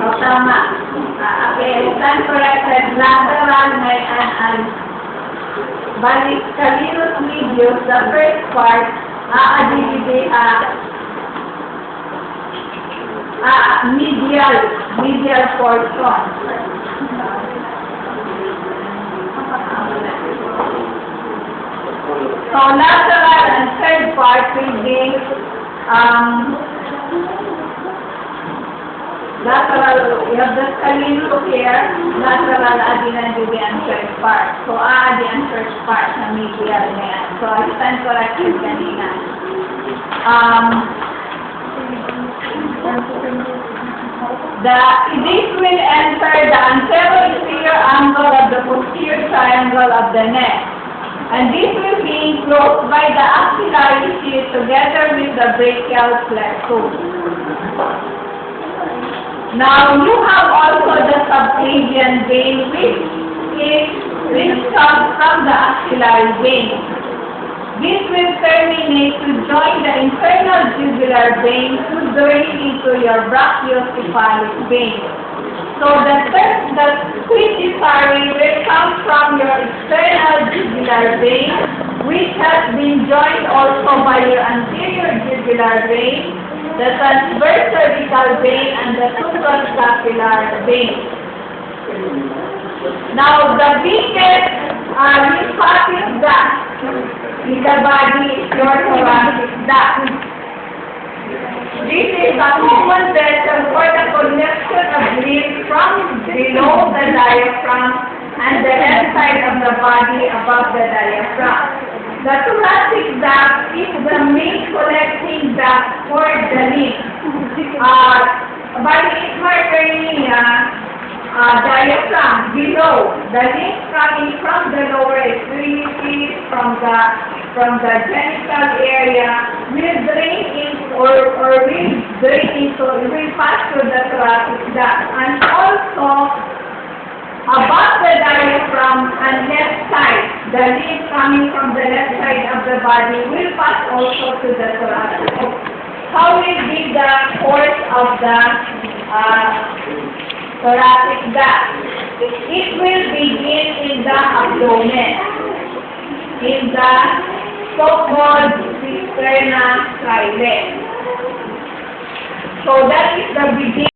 Oh, tama. Okay, stand corrected. Lateral may balik caninus medius, the first part, medial portion. So lateral and third part will be lateral, you have the caninus here, lateral adenoid and third part. So and first part na medial na yan. So I stand corrected kanina. This will enter the anterior angle of the posterior triangle of the neck. And this will be enclosed by the axillary sheath together with the brachial plexus. Now, you have also the subclavian vein, which comes from the axillary vein. This will terminate to join the internal jugular vein to drain into your brachiocephalic vein. So the pituitary will come from your external jugular vein, which has been joined also by your anterior jugular vein, the transverse cervical vein, and the suprascapular vein. Now, the biggest lymphatic duct in the body is your thoracic duct. This is a common vessel for the connection of lymph from below the diaphragm and the left side of the body above the diaphragm. The thoracic duct is the main collecting duct for the lymph. By its hernia, diaphragm below, the lymph coming from the lower extremities, from the genital area, will drain in will pass through the thoracic duct, and also above the diaphragm and left side, the lymph coming from the left side of the body will pass also to the thoracic. How will be the course of the thoracic duct? It will begin in the abdomen, in the so-called cisterna trilet. So that is the beginning.